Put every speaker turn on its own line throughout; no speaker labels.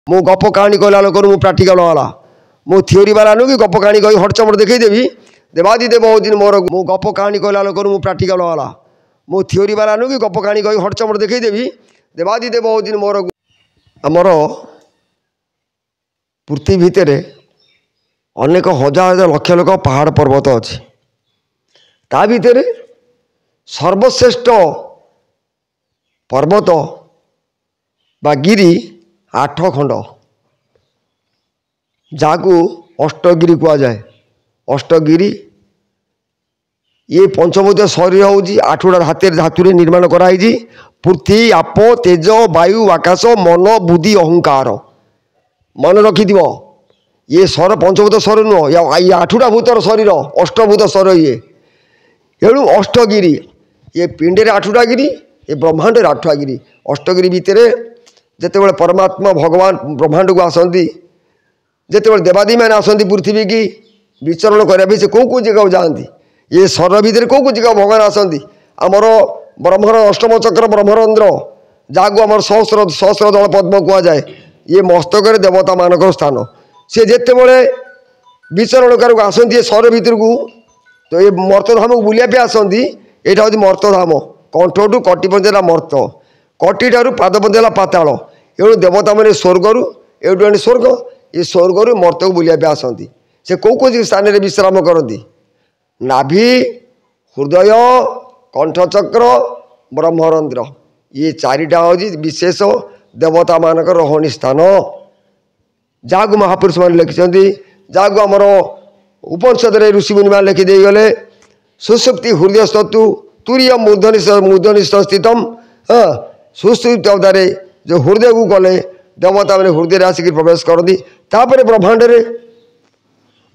मु गप कहानी कहला लोक मु प्राक्टिकल वाला मु थियोरी वाला नु कि गप कहानी कही हटचमट देखईदेवी देवादी देव हूँ मोर मु गप कहानी कहला लोक मु प्राक्टिकल वाला मु थियोरी वाला नु कि गप कहानी कही हटचमट देखईदेवी देवादी देव हूँ मोर आमर पृथ्वी भितर अनेक हजार हजार लक्ष लोक पहाड़ पर्वत अच्छी ता भितर सर्वश्रेष्ठ पर्वत बा गिरी 8 खंड जहाँ अष्टगिरी कह जाए अष्टगिरी ये पंचभूत शरीर हूँ 8टा धातु निर्माण कराई पृथ्वी आप तेज वायु आकाश मन बुद्धि अहंकार मन रखि ये सर पंचभूत शरीर नुह ये 8टा भूतर शरीर अष्टभूत शरीर ये एणु अष्टगिरी ये पिंडे 8टा गिरी ये ब्रह्मांड 8टा गिरी अष्टगिरी भितर जिते परमात्मा भगवान ब्रह्मांड को आसती जिते देवादी मैंने आसती पृथ्वी की विचरण करने से कौ जगह जाती ये शरीर भितर कौ जगह भगवान आसती आमर ब्रह्मर अष्टम चक्र ब्रह्मरंध्र जहाँ आम सहस्र दल पद्म कह जाए ये मस्तक देवता मानक स्थान सी जिते विचरण कर आसती शरीर भितर को तो ये मर्तधाम को बुलापी आसती यहाँ हूँ मर्तधाम कंठू कटी पंचला मर्त कटी ठार पाद पंचला पाताल एणु देवता मैंने स्वर्गर एवं स्वर्ग ये स्वर्गर मर्त को बुलापी आसती से कौ स्थान में विश्राम करती नाभि हृदय कंठचक्र ब्रह्मरंध्र ये 4टा हूँ विशेष देवता मानक रहणी स्थान जहाँ को महापुरुष मैंने लिखिं जहाँ को आमर उपनिषद ऋषि मुनि मैंने लिखिदे गले सुसुप्ति हृदयस्तु तुरीय मूर्धनिष्ठ स्थित सुसुप्ति अवधारे जो हृदय को गले देवता मैंने हृदय आसिक प्रवेश करती तापर ब्रह्मांड रे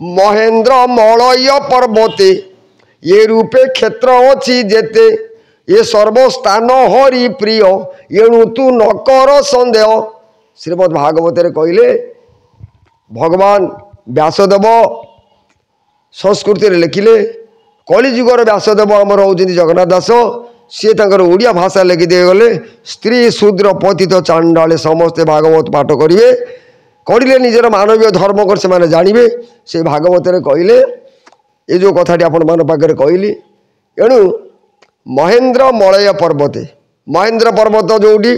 महेंद्र मलय पर्वते ये रूपे क्षेत्र अच्छी जेते ये सर्वस्थान हरि प्रिय एणु तू न कर संदेह श्रीमद् भागवत कहले भगवान व्यासदेव संस्कृति लिखिले कलिजुगर व्यासदेव आमर हूँ जगन्नाथ दास सी ओडिया भाषा लिखिदे गले स्त्री शूद्र पतित चांडाले समस्ते भागवत पाठ करेंगे करें निजर मानवीय धर्म कर से जानवे से भागवत कहले ये जो कथाटी आपण मान पाखे कहली एणु महेंद्र मलय पर्वते महेंद्र पर्वत जोटी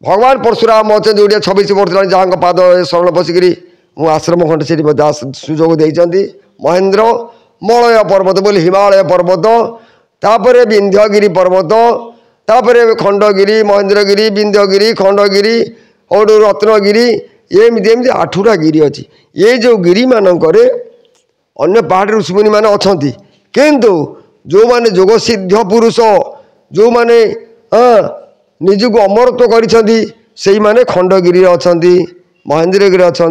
भगवान परशुराम अच्छे जो 26 वर्ष जहाँ पाद शरण पशिकी मु आश्रम खंड से सुजोग देती महेंद्र मलय पर्वत बोली हिमालय पर्वत तापर विंध्यगिरी पर्वत तापर खंडगिरी महेंद्रगिरी विंध्यगिरी खंडगिरी और रत्नगिरी एमती 8टा गिरी अच्छी ये जो गिरी मानक अन्य पहाड़ ऋषिमुनि मैंने अच्छा किंतु जो माने जोग सिद्ध पुरुष जो माने निजक अमरत्व कर खंडगिरी अच्छा महेंद्रगिरी अच्छा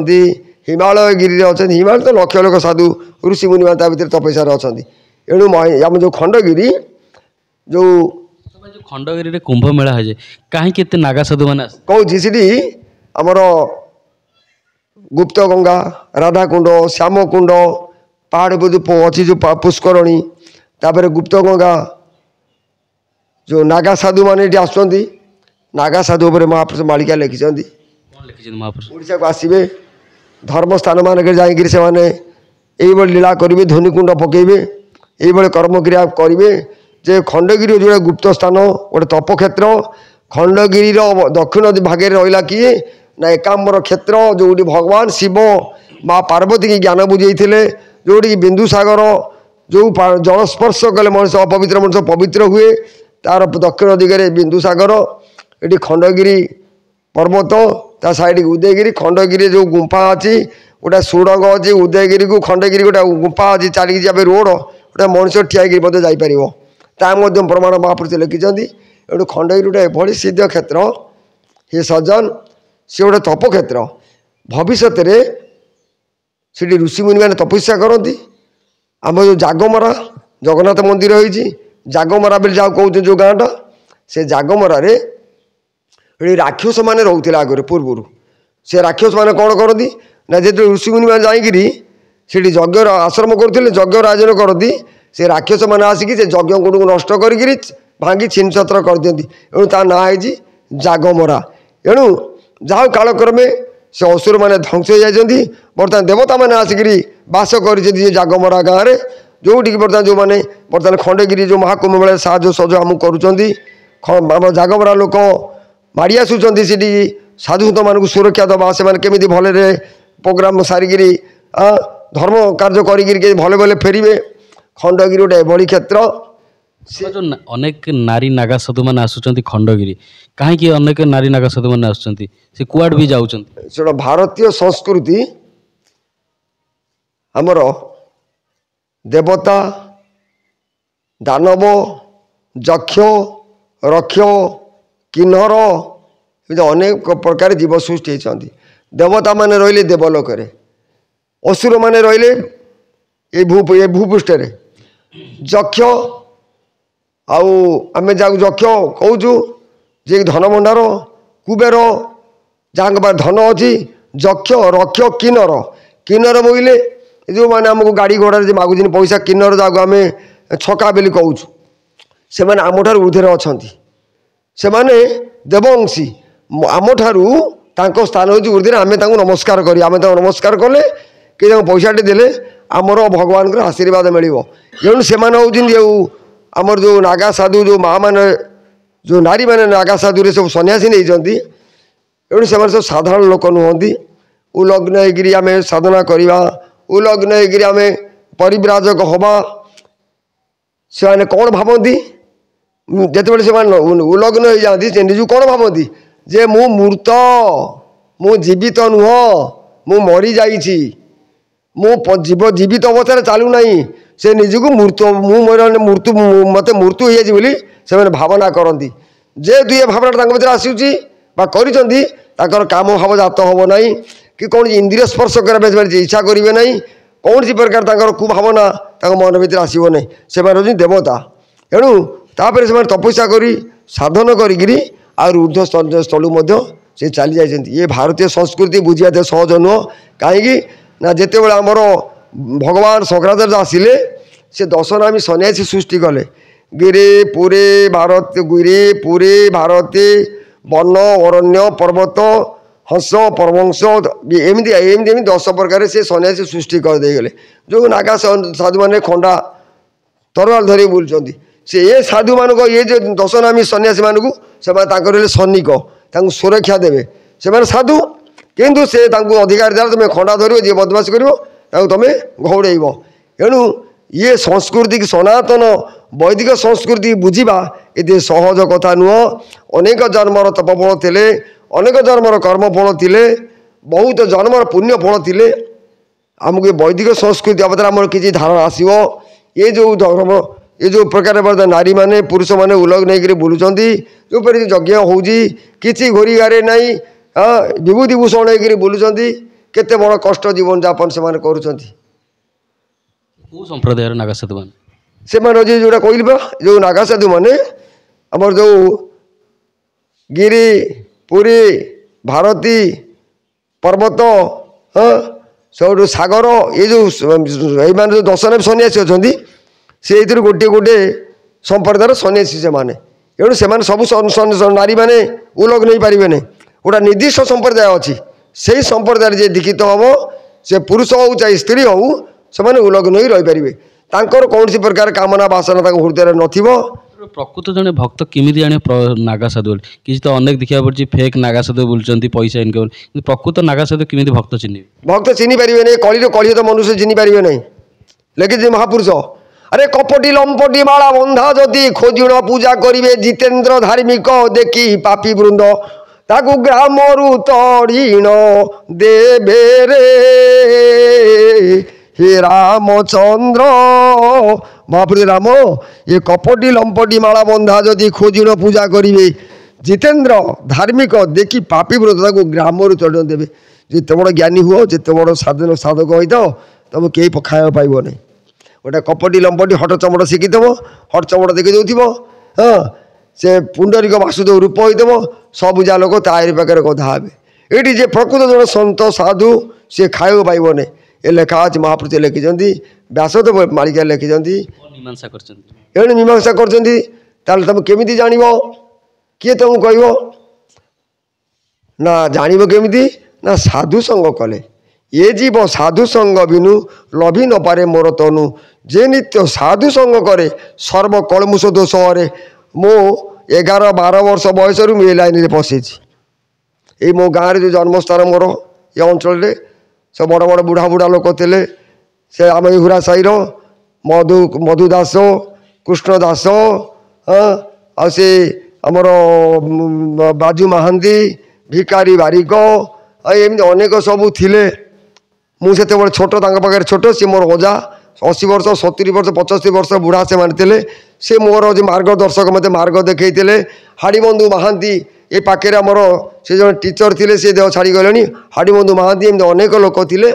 हिमालय गिरी अच्छा हिमालय तो लक्ष लक्ष साधु ऋषिमुनि मैंने भर तपस्या अच्छा एणु आम जो खंडगिरी जो
खंडगिरी कुंभ मेला है कहीं नागा साधु मैंने
कौन सी आमर गुप्त गंगा राधाकुंड श्यामकुंड पहाड़ पर जो अच्छी जो पुष्करणी तापर गुप्त गंगा जो नागा साधु मैंने आसुँच नागा साधु महापुरुष मालिका लिखिं ओडिशा को आसवे धर्म स्थान मानक जाकि लीला करेंगे ध्वनिकुंड पकेबे ये कर्म क्रिया करेंगे जे खंडगिरी जो गुप्त स्थान गोटे तपक्षेत्र खंडगिरी दक्षिण भागे रहा किए ना एकाम्बर क्षेत्र जो भगवान शिव माँ पार्वती की ज्ञान बुझे जोटी बिंदुसागर जो जलस्पर्श कले मनुष्य अपवित्र मनुष्य पवित्र हुए तार दक्षिण दिगरे बिंदुसागर ये खंडगिरी पर्वत ता साइड उदयगिरी खंडगिरी जो गुंफा अच्छी गोटे सुड़ंग अच्छी उदयगिरी को खंडगिरी गोटे गुंफा अच्छी चलिकी जाए रोड गोटे मनुष्य ठियाई जापर ताद प्रमाण महापुरुष लिखिं एणु खंडगिरी गोटे एभली सिद्ध क्षेत्र हे सज्जन सी गोटे तपक्षेत्र भविष्य से ऋषिमुनि मैंने तपस्या करती आम जो जागमरा जगन्नाथ मंदिर होती जागमरा बेल जहाँ कहते जो गाँटा से जागमरार राक्षस मैंने रोते आगे पूर्व से राक्षस मैंने कौन करती ना जो ऋषिमुनि मैंने जाकि से यज्ञ आश्रम करते यज्ञ आयोजन करती से राक्षस मैंने आसिक से यज्ञ गुण को नष्ट करी भांगी छिन्न छत्र कर दिखती एणु ता ना है जागमरा एणु जहाँ कालक्रमे से असुर मैंने ध्वंस हो जाती बर्तमान देवता मैंने आसिकी बास कर जागमरा गाँव में जोटि बर्तमान जो मैंने बर्तमान खंडगिरी जो महाकुंभ मेला साहय सज आम कर जागमरा लोक माड़ी आसुँच से साधुसंत मानक सुरक्षा दबा से केमी भलरे प्रोग्राम सारिकी धर्म कार्य करी भले भले फेरवे खंडगिरी गोटे एभली क्षेत्र
जो अनेक नारी नागा साधु मैंने आसुँच खंडगिरी कहीं अनेक नारी नागा साधु मैंने आसुँच से कुआड भी जाऊँ
से भारतीय संस्कृति आमर देवता दानव यक्ष रक्ष किन्नर अनेक प्रकार जीव सृष्टि होती देवता माने रहिले देवलोक असुर माने रहिले ये भूपृष्ठ यक्ष आमे जहाँ यक्ष कहूँ जे धन भंडार कुबेर जहाँ पास धन अच्छी यक्ष रक्ष किन्नर किन्नर बोले जो मैंने आमको गाड़ी घोड़ा जो मागुच पैसा किन्नर जहाँ आम छका बोली कहूँ से आम ठार ऊर्धे अच्छा से देवंशी आम ठारू स्थान हूँ ऊर्धे आम नमस्कार करी आम नमस्कार कले कि पैसाटे देले आमर भगवान आशीर्वाद मिल एणु से आमर जो नागा साधु जो माँ मैंने जो नारी मैंने नागा साधु सब सन्यासी नहीं एणु से सब साधारण लोक नुहति उलग्न होकर आम साधना करवा उलग्न होकर आम परिव्राजक हवा से कौन भावती जिते से उलग्न हो जाती से निज कौन भावती जे मु मूर्त मु जीवित नुह मु मरी जाइछि मु जीवित अवस्था चालू ना से निजक मूर्त मूर्तु मत मृत्यु हो जाए से भावना करती जेहेतु ये भावना भर आसूँ कर काम भाव जात हम ना कि कौन इंद्रिय स्पर्श करने इच्छा करेंगे ना कौन सी प्रकार कुभावना मन भर आसो ना से देवता एणु तापर से तपस्या करी साधन करी ऊर्ध्व स्थलू से चली जाइए ये भारतीय संस्कृति बुझा तो सहज नुह कहीं ना जिते बड़े आमर भगवान शंकराचार्य आसिले से दशनामी सन्यासी सृष्टि कले गिरे पुरे भारते वन अरण्य पर्वत हंस परमंश एमती 10 प्रकार से सन्यासी सृष्टि करदेगले जो नागा साधु मैंने खंडा तरवाल धरी बुलूँ से ये साधु मानक ये जो दशनामी सन्यासी मानक से सैनिक सुरक्षा देवे से साधु किंतु से अधिकार द्वारा तुम्हें खंडा धर जी बदमाश कर तुम्हें घौड़ेब एणु ये संस्कृति सनातन वैदिक संस्कृति बुझा ये सहज कथा नुह अनेक जन्मर तपफल थे अनेक जन्मर कर्मफल थे बहुत जन्मर पुण्यफल थे आमको ये वैदिक संस्कृति बाबद आम किसी धारणा आसो ये जो धर्म ये जो प्रकार नारी माने पुरुष माने उलग्न होकर बुलूँ जो यज्ञ हो कि घोरी गारे ना विभूति भूषण होकर बुलूँ केते बड़ कष्ट जीवन यापन से कर
संप्रदायर नागा साधु मान
से जोटा कहली जो नागा साधु माने आमर जो गिरी पुरी भारती पर्वत हाँ सब सागर ये जो जो दशनामी सन्यासी अच्छा से गोटे गोटे संप्रदायर सन्यासी से माने एणु से सब नारी माने उलग्न हो पारे ना गोटा निर्दिष्ट संप्रदाय अच्छी से संप्रदाय जे दीक्षित हम से पुरुष हो चाहे स्त्री हो से उलग्न हो रहीपर तांकर कौन सी प्रकार कामना बासना हृदय नथिबो
प्रकृत जने भक्त किमी जाने नागा साधु किसी तो अनेक देखा पड़ी फेक नागा साधु बुलूँ पैसा इनकम प्रकृत नागा साधु किमी भक्त
चिन्ह पारे नहीं कली तो मनुष्य चिन्ह पारे नहीं लेकिन महापुरुष अरे कपटी लंपटी माला बंधा जदि खोजुण पूजा करेंगे जितेन्द्र धार्मिक देखी पापी वृंद ताकू ग्रामरु तड़ीण देवे रे हे रामचंद्र महापुरुष राम ये कपटी लंपटी माला बंधा जदि खोजुण पूजा करेंगे जितेन्द्र धार्मिक देखी पापी वृंद ताकू ग्रामरु तड़ीण देवे जिते बड़ ज्ञानी हुआ जिते बड़ साधन साधक होता तुम कहीं खाया पाइब नहीं गोटे कपटी लंपटी हट चमड़ शिखिथब हट चमड़ देखी देव हाँ से पुंडरीक वासुदेव रूप होदेव सब जा लोक तारी पाखे गधा हे ये जे प्रकृत जन सत साधु सी खाया पाइब नहीं ये लेखा आज महापुरुष लिखिं व्यासदेव मालिका लिखिं एणु मीमांसा कर तुम केमी जान किए तुमको कह ना जान केमी ନା ସାଧୁ ସଙ୍ଗ କଲେ। ଏ ଜୀବ ସାଧୁ ସଙ୍ଗ ବିନୁ ଲଭି ନ ପାରେ ମୋର ତନୁ। ଯେ ନିତ୍ୟ ସାଧୁ ସଙ୍ଗ କରେ ସର୍ବ କଳମୁଷ ଦୋଷ ହରେ। ମୁଁ 11-12 ବର୍ଷ ବୟସରୁ ମୁଁ ଏ ଲାଇନରେ ପଶିଛି। ଏଇ ମୋ ଗାଁରେ ଯେଉଁ ଜନ୍ମସ୍ଥାନ ମୋର ଏ ଅଞ୍ଚଳରେ ସେ ବଡ଼ ବଡ଼ ବୁଢ଼ା ବୁଢ଼ା ଲୋକ ଥିଲେ। ସେ ଆମ ଏଇ ହୁରା ସାହିର ମଧୁ ଦାସ, କୃଷ୍ଣ ଦାସ, ଆଉ ସେ ଆମର ବାଜୁ ମହାନ୍ତି, ଭିକାରୀ ବାରିକ, ଆଉ ଏମିତି ଅନେକ ସବୁ ଥିଲେ। ମୁଁ ସେତେବେଳେ ଛୋଟ, ତାଙ୍କ ପାଖରେ ଛୋଟ। ସେ ମୋର ଅଜା, 80 ବର୍ଷ 70 ବର୍ଷ 75 ବର୍ଷ ବୁଢ଼ା ସେମାନେ ଥିଲେ। ସେ ମୋର ଯେ ମାର୍ଗଦର୍ଶକ, ମୋତେ ମାର୍ଗ ଦେଖେଇଥିଲେ। ହାଡ଼ିବନ୍ଧୁ ମହାନ୍ତି ଏ ପାଖରେ ଆମର ସେ ଜଣେ ଟିଚର ଥିଲେ, ସେ ଦେହ ଛାଡ଼ିଗଲେଣି। ହାଡ଼ିବନ୍ଧୁ ମହାନ୍ତି ଏମିତି ଅନେକ ଲୋକ ଥିଲେ।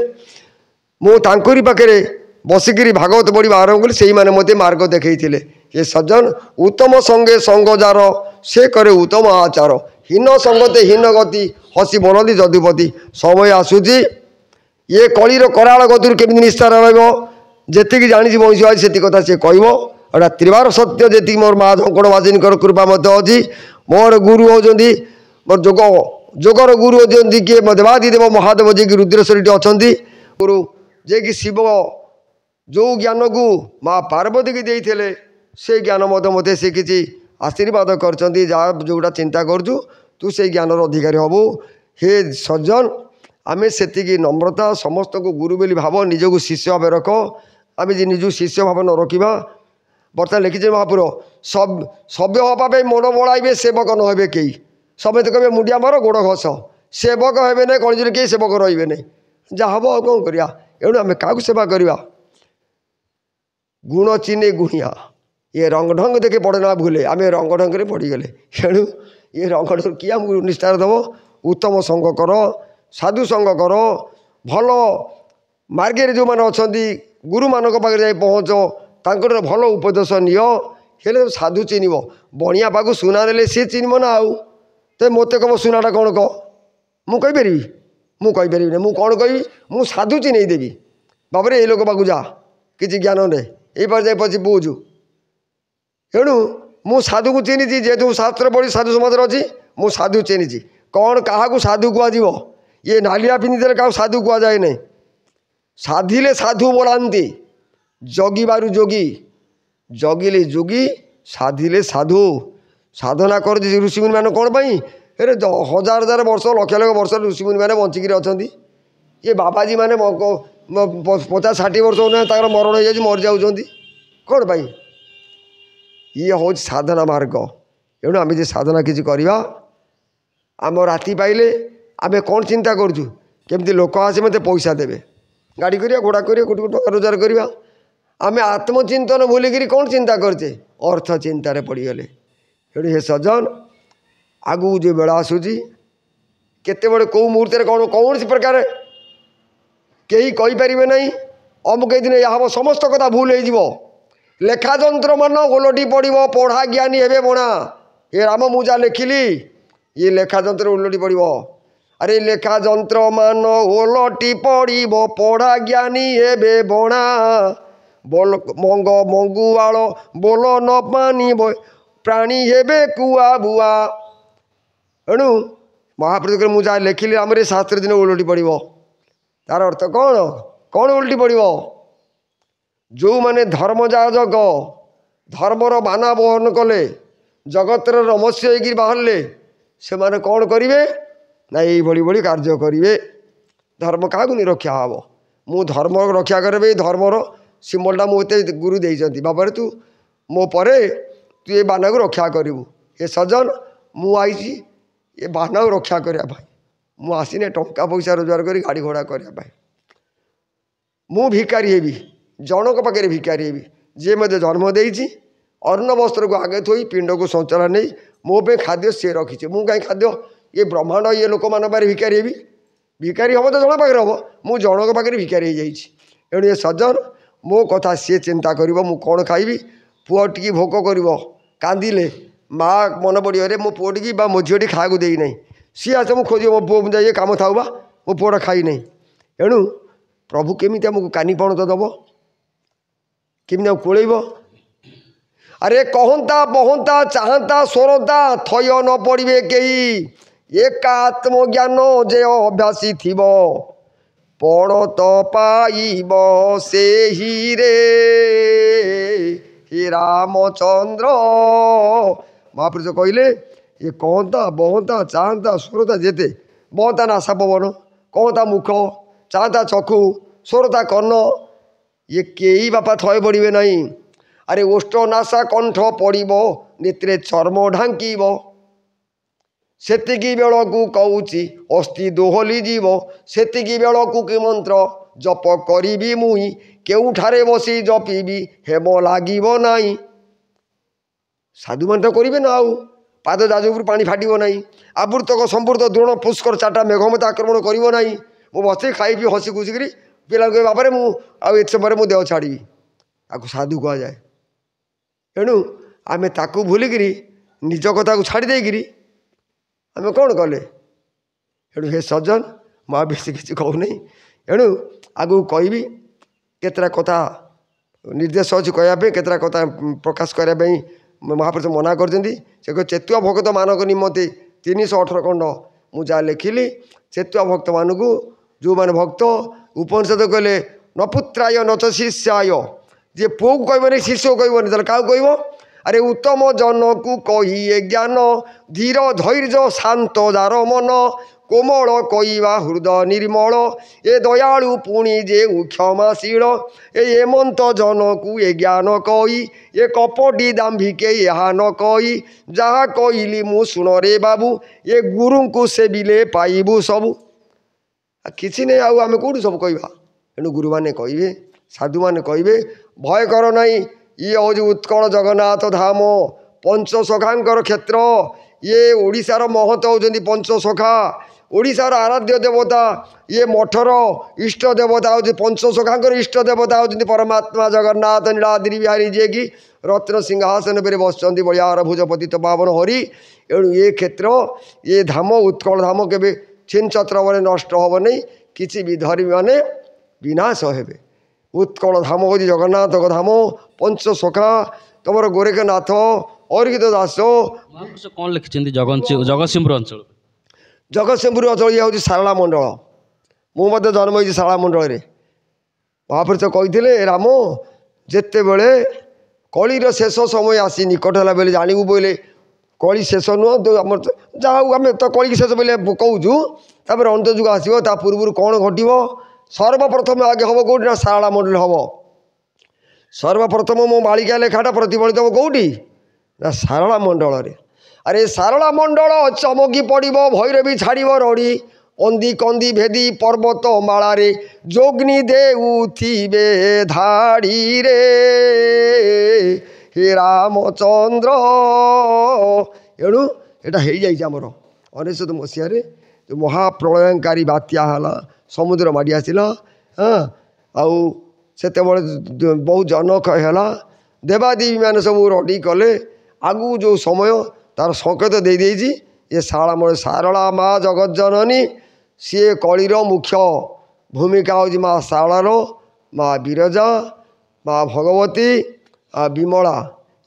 ମୁଁ ତାଙ୍କରି ପାଖରେ ବସିକିରି ଭାଗବତ ପଢ଼ିବା ଆରମ୍ଭ କଲି। ସେଇମାନେ ମୋତେ ମାର୍ଗ ଦେଖେଇଥିଲେ। ଏ ସଜ୍ଜନ ଉତ୍ତମ ସଙ୍ଗେ ସଙ୍ଗ ଯାର, ସେ କରେ ଉତ୍ତମ ଆଚାର। ହୀନ ସଙ୍ଗତେ ହୀନ ଗତି, ହସି ବନନ୍ତି ଯଦୁପତି। ସମୟ ଆସୁଛି ଏ କଳିର କରାଳ ଗତିରୁ କେମିତି ନିସ୍ତାର ରହିବ। ଯେତିକି ଜାଣିଛି ବଂଶୀବାଦୀ ସେତିକି କଥା ସେ କହିବ। ଏଇଟା ତ୍ରିବାର ସତ୍ୟ ଯେତିକି ମୋର ମା ଝଙ୍କଡ଼ ବାସିନୀଙ୍କର କୃପା ମଧ୍ୟ ଅଛି। ମୋର ଗୁରୁ ହେଉଛନ୍ତି, ମୋର ଯୋଗର ଗୁରୁ ହେଉଛନ୍ତି କିଏ, ଦେବାଦିଦେବ ମହାଦେବ ଯିଏକି ରୁଦ୍ରେଶ୍ୱରୀଠି ଅଛନ୍ତି। ଗୁରୁ ଯିଏକି ଶିବ ଯେଉଁ ଜ୍ଞାନକୁ ମା ପାର୍ବତୀକି ଦେଇଥିଲେ, ସେ ଜ୍ଞାନ ମଧ୍ୟ ମୋତେ ସେ କିଛି ଆଶୀର୍ବାଦ କରିଛନ୍ତି। ଯାହା ଯେଉଁଟା ଚିନ୍ତା କରୁଛୁ ତୁ ସେଇ ଜ୍ଞାନର ଅଧିକାରୀ ହେବୁ। ହେ ସଜ୍ଜନ, ଆମେ ସେତିକି ନମ୍ରତା, ସମସ୍ତଙ୍କୁ ଗୁରୁ ବୋଲି ଭାବ, ନିଜକୁ ଶିଷ୍ୟ ଭାବେ ରଖ। ଆମେ ଯେ ନିଜକୁ ଶିଷ୍ୟ ଭାବେ ନ ରଖିବା, ବର୍ତ୍ତମାନ ଲେଖିଛେ ମହାପୁର, ସଭ୍ୟ ହେବା ପାଇଁ ମନ ବଳାଇବେ, ସେବକ ନ ହେବେ କେହି। ସମସ୍ତେ କହିବେ ମୁଣ୍ଡିଆ ମାର, ଗୋଡ଼ ଘଷ, ସେବକ ହେବେ ନାହିଁ। କଳିଯୁଗରେ କେହି ସେବକ ରହିବେ ନାହିଁ। ଯାହା ହେବ ଆଉ କ'ଣ କରିବା। ଏଣୁ ଆମେ କାହାକୁ ସେବା କରିବା। ଗୁଣ ଚିହ୍ନେ ଗୁଣିଆ, ଇଏ ରଙ୍ଗ ଢଙ୍ଗ ଦେଖେ ପଡ଼େ ନା ଭୁଲେ। ଆମେ ରଙ୍ଗ ଢଙ୍ଗରେ ପଡ଼ିଗଲେ। ଏଣୁ ଇଏ ରଙ୍ଗ ଢଙ୍ଗ କିଏ ଆମକୁ ନିସ୍ତାର ଦେବ। ଉତ୍ତମ ସଙ୍ଗ କର, ସାଧୁ ସଙ୍ଗ କର, ଭଲ ମାର୍ଗରେ ଯେଉଁମାନେ ଅଛନ୍ତି ଗୁରୁମାନଙ୍କ ପାଖରେ ଯାଇ ପହଞ୍ଚ, ତାଙ୍କର ଭଲ ଉପଦେଶ ନିଅ। ହେଲେ ସାଧୁ ଚିହ୍ନିବ। ବଣିଆ ପାଖକୁ ସୁନା ଦେଲେ ସିଏ ଚିହ୍ନିବ ନା। ଆଉ ତ ମୋତେ କହିବ ସୁନାଟା କ'ଣ କହ, ମୁଁ କହିପାରିବି? ମୁଁ କହିପାରିବିନି। ମୁଁ କ'ଣ କହିବି? ମୁଁ ସାଧୁ ଚିହ୍ନେଇ ଦେବି। ବାବରେ ଏଇ ଲୋକ ପାଖକୁ ଯା, କିଛି ଜ୍ଞାନ ନେ, ଏଇପାର ଯାଇ ପଛେ ବୁଝୁ। ଏଣୁ ମୁଁ ସାଧୁକୁ ଚିହ୍ନିଛି, ଯେହେତୁ ଶାସ୍ତ୍ର ପଢ଼ି ସାଧୁ ସମାଜରେ ଅଛି। ମୁଁ ସାଧୁ ଚିହ୍ନିଛି। କ'ଣ କାହାକୁ ସାଧୁ କୁହାଯିବ? ଇଏ ନାଲିଆ ପିନ୍ଧିଦେଲେ କାହାକୁ ସାଧୁ କୁହାଯାଏ ନାହିଁ। ସାଧିଲେ ସାଧୁ ବୋଲାନ୍ତି, ଜଗିବାରୁ ଯୋଗୀ, ଜଗିଲେ ଯୋଗୀ, ସାଧିଲେ ସାଧୁ। ସାଧନା କରୁଛି ଋଷିମୁନିମାନେ କ'ଣ ପାଇଁ? ଏରେ ହଜାର ହଜାର ବର୍ଷ, ଲକ୍ଷ ଲକ୍ଷ ବର୍ଷ ଋଷିମୁନିମାନେ ବଞ୍ଚିକିରି ଅଛନ୍ତି। ଇଏ ବାବାଜୀମାନେ 50-60 ବର୍ଷ ହେଉନାହିଁ, ତାଙ୍କର ମରଣ ହେଇଯାଉଛି, ମରିଯାଉଛନ୍ତି। କ'ଣ ପାଇଁ? ଇଏ ହେଉଛି ସାଧନା ମାର୍ଗ। ଏଣୁ ଆମେ ଯେ ସାଧନା କିଛି କରିବା, ଆମ ରାତି ପାଇଲେ ଆମେ କ'ଣ ଚିନ୍ତା କରୁଛୁ? କେମିତି ଲୋକ ଆସି ମୋତେ ପଇସା ଦେବେ, ଗାଡ଼ି କରିବା, ଘୋଡ଼ା କରିବା, କୋଟି କୋଟି ଟଙ୍କା ରୋଜଗାର କରିବା। ଆମେ ଆତ୍ମଚିନ୍ତନ ଭୁଲିକିରି କ'ଣ ଚିନ୍ତା କରୁଛେ? ଅର୍ଥ ଚିନ୍ତାରେ ପଡ଼ିଗଲେ। ଏଣୁ ହେ ସଜ୍ଜନ, ଆଗକୁ ଯେଉଁ ବେଳ ଆସୁଛି, କେତେବେଳେ କେଉଁ ମୁହୂର୍ତ୍ତରେ କ'ଣ କୌଣସି ପ୍ରକାର କେହି କହିପାରିବେ ନାହିଁ। ଅମୁକ ଦିନ ଏହା ହେବ, ସମସ୍ତ କଥା ଭୁଲ ହେଇଯିବ। ଲେଖା ଯନ୍ତ୍ର ମାନ ଓଲଟି ପଡ଼ିବ, ପଢ଼ା ଜ୍ଞାନୀ ହେବେ ବଣା। ଏ ରାମ ମୁଁ ଯାହା ଲେଖିଲି, ଇଏ ଲେଖା ଯନ୍ତ୍ର ଓଲଟି ପଡ଼ିବ। ଆରେ ଲେଖା ଯନ୍ତ୍ର ମାନ ଓଲଟି ପଡ଼ିବ, ପଢ଼ା ଜ୍ଞାନୀ ହେବେ ବଣା। ମଙ୍ଗୁଆଳ ବୋଲ ନ ମାନିବ, ପ୍ରାଣୀ ହେବେ କୁଆ ବୁଆ। ଏଣୁ ମହାପ୍ରଭୁଙ୍କର ମୁଁ ଯାହା ଲେଖିଲି, ଆମର ଏ ଶାସ୍ତ୍ର ଦିନ ଓଲଟି ପଡ଼ିବ। ତାର ଅର୍ଥ କ'ଣ? କ'ଣ ଓଲଟି ପଡ଼ିବ? ଯେଉଁମାନେ ଧର୍ମ ଯାଜକ, ଧର୍ମର ବାନା ବହନ କଲେ, ଜଗତର ରମସ୍ୟ ହେଇକିରି ବାହାରିଲେ, ସେମାନେ କ'ଣ କରିବେ ନା ଏଇଭଳି ଭଳି କାର୍ଯ୍ୟ କରିବେ। ଧର୍ମ କାହାକୁ ନିରକ୍ଷା ହେବ? ମୁଁ ଧର୍ମ ରକ୍ଷା କରିବି। ଧର୍ମର ସିମ୍ବଲଟା ମୁଁ ଏତେ ଗୁରୁ ଦେଇଛନ୍ତି, ବାବାରେ ତୁ ମୋ ପରେ ତୁ ଏ ବାନାକୁ ରକ୍ଷା କରିବୁ। ଏ ସଜ୍ଜନ, ମୁଁ ଆଇଛି ଏ ବାନାକୁ ରକ୍ଷା କରିବା ପାଇଁ। ମୁଁ ଆସିନି ଟଙ୍କା ପଇସା ରୋଜଗାର କରି ଗାଡ଼ି ଘୋଡ଼ା କରିବା ପାଇଁ। ମୁଁ ଭିକାରୀ ହେବି, ଜଣଙ୍କ ପାଖରେ ଭିକାରୀ ହେବି, ଯିଏ ମୋତେ ଜନ୍ମ ଦେଇଛି। ଅନ୍ନ ବସ୍ତ୍ରକୁ ଆଗେ ଥୋଇ ପିଣ୍ଡକୁ ସଞ୍ଚରା ନେଇ ମୋ ପାଇଁ ଖାଦ୍ୟ ସିଏ ରଖିଛି। ମୁଁ କାହିଁ ଖାଦ୍ୟ ଇଏ ବ୍ରହ୍ମାଣ୍ଡ ଇଏ ଲୋକମାନଙ୍କ ପାଖରେ ଭିକାରୀ ହେବି? ଭିକାରୀ ହେବ ତ ଜଣ ପାଖରେ ହେବ। ମୁଁ ଜଣଙ୍କ ପାଖରେ ଭିକାରୀ ହେଇଯାଇଛି। ଏଣୁ ଏ ସଜ୍ଜନ, ମୋ କଥା ସିଏ ଚିନ୍ତା କରିବ। ମୁଁ କ'ଣ ଖାଇବି? ପୁଅ ଟିକେ ଭୋକ କରିବ, କାନ୍ଦିଲେ ମା ମନେ ପଡ଼ିବରେ ମୋ ପୁଅଟିକି ବା ମୋ ଝିଅଟି ଖାଇବାକୁ ଦେଇନାହିଁ। ସିଏ ଆସେ ମୁଁ ଖୋଜିବ, ମୋ ପୁଅ ଯାଇ କାମ ଥାଉ ବା ମୋ ପୁଅଟା ଖାଇନାହିଁ। ଏଣୁ ପ୍ରଭୁ କେମିତି ଆମକୁ କାନି ପଣତ ଦେବ? କେମିତି ଆମକୁ କୋଳେଇବ? ଆରେ କହନ୍ତା ବହନ୍ତା ଚାହାନ୍ତା ସ୍ୱରନ୍ତା, ଥୟ ନ ପଡ଼ିବେ କେହି। एकात्मज्ञान जे अभ्यासी थिब पणत पाइब से रे हे रामचंद्र। महापुरुष कहले ये कहता बहता चाहता सुरता जेते बहता नासा पवन कहता मुख चाहता चक्षु सुरता कर्ण ये कई बापा थय पड़े ना। अरे ओष्ठ नासा कंठ पड़ब नेत्रे चर्म ढांकीब सेतिकी बेलू कौची अस्थि दोहली जीव सेतिकी बेलू कि मंत्र जप करी मुई केउठारे बसी जपिबी हेम लागिब नाई। साधु मान तो करेंगे ना आउ पाद जाजपुर पानी फाटब ना आबूर्तक संपूर्त द्रोण पुष्कर चार्टा मेघमत आक्रमण कर ना मु बस खाई पी हसी खुशिकी पिला बाबा मुझे समय मुझे देह छाड़ी आपको साधु कह जाए। तेणु आम ताकू भूलिक निज कथा को छाड़ी देकरी आम कौन कले एणु हे सज्जन माँ बेसी किसी कहूनी एणु आगू कहबी केतरा कथा निर्देश अच्छी कहवाई केतरा कथा प्रकाश करने महापुरुष मना कर चेतुआ भक्त मानक निमंते 318 खंड मुझा लिखिली चेतुआ भक्त मानक जो मैंने भक्त उपनिषद कहले न पुत्राय न च शिष्याय जे पुओ को कहबनी शिष्य को कहबनी क्या कह अरे उत्तम जन को कही ज्ञान धीर धैर्य शांत जार मन कोमल कहवा हृदय निर्मल ए दयालु पुणी जे क्षमाशील ए हेमंत जन को ए ज्ञान कही ए कपटी दाम्भिके यहाँ न कही जहाँ कहली मु शुण रे बाबू ए गुरु को सेविले पाइबू सबू किसी नहीं आम कौटू सब कहवा एणु गुरु मैंने कहे साधु मैंने कहे भय कर नहीं ये हूँ उत्कल जगन्नाथ धाम पंचसखांकर क्षेत्र ये ओडिशार महत होती पंचसखा ओडिशार आराध्य देवता ये मठर इष्ट देवता हूँ पंचसखांकर इष्ट देवता होती परमात्मा जगन्नाथ नीलाद्रि बिहारी जी की रत्न सिंहासन पर बसंती बलियार भुजपति तो पावन हरि एणु ये क्षेत्र ये धाम उत्कल धाम के छिन छत्र बने नष्ट हम नहीं किसी भी धर्मी माने विनाश हे उत्कल धाम हूँ जगन्नाथ धाम पंचसखा तुम गोरखनाथ अरिगित दास
कौन लिखिं जगतसिंहपुर अंचल
जगतसिंहपुर अंचल ये हूँ सारला मंडल मुझे जन्म हो सारला मंडल महापुरुष कहते राम जिते बड़े कलिर शेष समय आसी निकट है बेले जानू बोले कली शेष नुह तो आम जहाँ आम तो कली शेष बोले कहूँ तापर अंत जुग आसो ता पूर्व कौन घटव सर्वप्रथम आगे हम कौटी ना सारला मंडल हम सर्वप्रथम मो मालिका लेखाटा प्रतिफलित हम कौटी ना सारला मंडल अरे सारला मंडल चमकी पड़ भैरवी छाड़ रड़ी कंदी कंदी भेदी पर्वत मालारे जोग्नि देउथिबे धाड़ी रे हे रामचंद्र। एणु यहाँ हो जामर 19 मसीह जो महाप्रलयकारी बात्या है समुद्र माड़ी आसला हाँ आउ से बहुत जनक्षय है देवादेवी मैंने सब रड़ी कले आगू जो समय तार संकेत दे देजी ये सारला माँ जगत जननी सी कलिर मुख्य भूमिका हूँ माँ सारलार माँ विरजा माँ भगवती विमला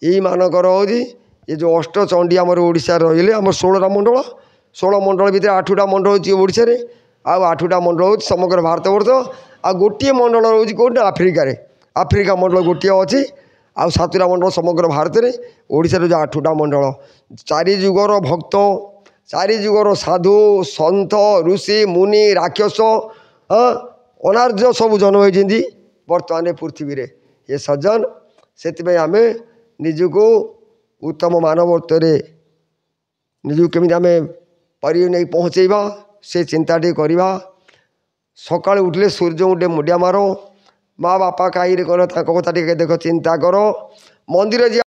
यही मानकर हूँ ये जो अष्टचंडी आम ओडिशा रही आम 16टा मंडल 16 मंडल भितर 8टा मंडल हूँ ओडिशा आउ 8टा मंडल हूँ समग्र भारतवर्ष आ गोटे मंडल रोज कौट आफ्रिकार आफ्रिका मंडल गोटे अच्छी आउ 7टा मंडल समग्र भारत में ओडिशा जो 8टा मंडल 4 जुगर भक्त 4 जुगर साधु सन्थ ऋषि मुनि राक्षस अनार्य सब जन्म होती बर्तमान पृथ्वी रे ये सज्जन से आम निजको उत्तम मानवत्व निजक केमी आम परि नहीं पहुँचेबा से चिंताटी करवा सकाल उठले सूर्य गोटे मुंडिया मार माँ बापा कहीं कथा देख चिंता कर मंदिर